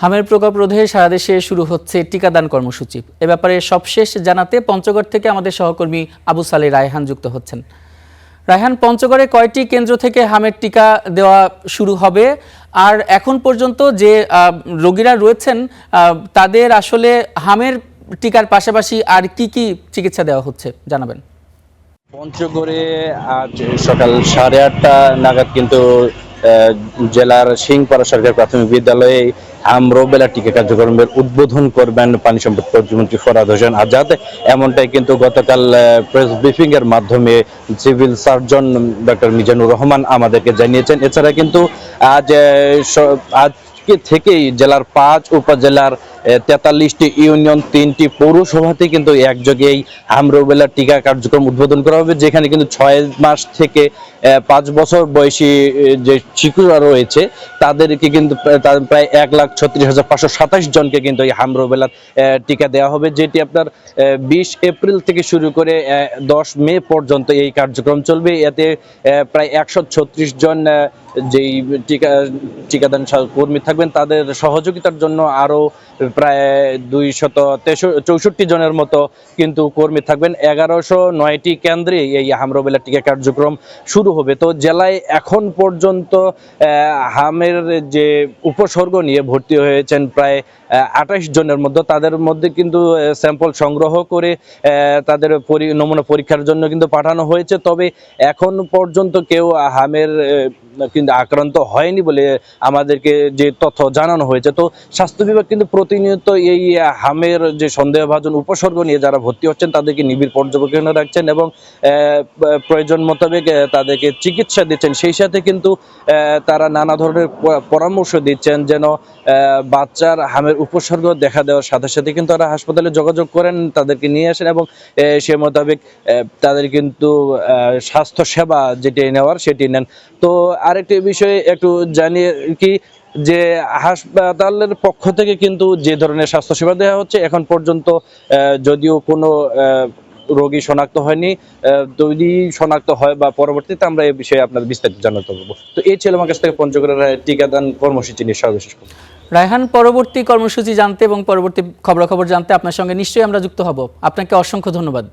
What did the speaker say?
হামের প্রকোপ রোধে সারা দেশে শুরু হচ্ছে টিকাদান কর্মসূচি। এ ব্যাপারে সবশেষ জানাতে পঞ্চগড় থেকে আমাদের সহকর্মী আবু সালে রায়হান যুক্ত হচ্ছেন। রায়হান, পঞ্চগড়ে কয়টি কেন্দ্র থেকে হামের টিকা দেওয়া শুরু হবে, আর এখন পর্যন্ত যে রোগীরা রয়েছেন তাদের আসলে হামের টিকার পাশাপাশি আর কি কি চিকিৎসা দেওয়া হচ্ছে জানাবেন। পঞ্চগড়ে আজ সকাল 8:30 নাগাদ কিন্তু জেলার সিংপাড়া সরকারি প্রাথমিক বিদ্যালয়ে হাম রুবেলা টিকা কার্যক্রমের উদ্বোধন করবেন পানি সম্পদ প্রতিমন্ত্রী ফরহাদ হোসেন আজাদ। এমনটাই কিন্তু গতকাল প্রেস ব্রিফিং এর মাধ্যমে civil surgeon doctor Mizanur Rahman আমাদেরকে জানিয়েছেন। এছাড়া কিন্তু আজকে থেকেই জেলার 5 উপজেলার 43টি ইউনিয়ন, 3টি পৌরসভাতে কিন্তু একযোগেই হাম রুবেলা টিকা কার্যক্রম উদ্বোধন করা হবে, যেখানে কিন্তু 6 মাস থেকে 5 বছর বয়সী যে শিশুরা রয়েছে তাদেরকে কিন্তু প্রায় 1,36,527 জনকে কিন্তু এই হাম রুবেলার টিকা দেওয়া হবে, যেটি আপনার 20 এপ্রিল থেকে শুরু করে 10 মে পর্যন্ত এই কার্যক্রম চলবে। এতে প্রায় 136 জন যেই টিকাদান কর্মী থাকবেন তাদের সহযোগিতার জন্য আরো প্রায় 264 জনের মতো কিন্তু কর্মী থাকবেন। 1109টি কেন্দ্রে এই হাম রুবেলা টিকা কার্যক্রম শুরু হবে। তো জেলায় এখন পর্যন্ত হামের যে উপসর্গ নিয়ে ভর্তি হয়েছেন প্রায় 28 জনের মধ্যে। তাদের মধ্যে কিন্তু স্যাম্পল সংগ্রহ করে তাদের নমুনা পরীক্ষার জন্য কিন্তু পাঠানো হয়েছে। তবে এখন পর্যন্ত কেউ হামের কিন্তু আক্রান্ত হয়নি বলে আমাদেরকে যে তথ্য জানানো হয়েছে। তো স্বাস্থ্য বিভাগ কিন্তু প্রতিনিয়ত এই হামের যে সন্দেহভাজন উপসর্গ নিয়ে যারা ভর্তি হচ্ছেন তাদেরকে নিবিড় পর্যবেক্ষণে রাখছেন এবং প্রয়োজন মোতাবেক তাদেরকে চিকিৎসা দিচ্ছেন। সেই সাথে কিন্তু তারা নানা ধরনের পরামর্শ দিচ্ছেন যেন বাচ্চার হামের উপসর্গ দেখা দেওয়ার সাথে সাথে কিন্তু তারা হাসপাতালে যোগাযোগ করেন, তাদেরকে নিয়ে আসেন এবং সে মোতাবেক তাদের কিন্তু স্বাস্থ্য সেবা যেটি নেওয়ার সেটি নেন। তো আরেকটি বিষয়ে একটু জানিয়ে কি যে হাসপাতালের পক্ষ থেকে কিন্তু যে ধরনের স্বাস্থ্যসেবা দেওয়া হচ্ছে এখন পর্যন্ত যদিও কোনো রোগী শনাক্ত হয়নি, যদি শনাক্ত হয় বা পরবর্তীতে আমরা এই বিষয়ে আপনার বিস্তারিত জানাতে পারবো। তো এই ছিল আমার কাছ থেকে পঞ্চগড়ের টিকাদান কর্মসূচি নিয়ে সর্বশেষ। রায়হান, পরবর্তী কর্মসূচি জানতে এবং পরবর্তী খবরাখবর জানতে আপনার সঙ্গে নিশ্চয়ই আমরা যুক্ত হব। আপনাকে অসংখ্য ধন্যবাদ।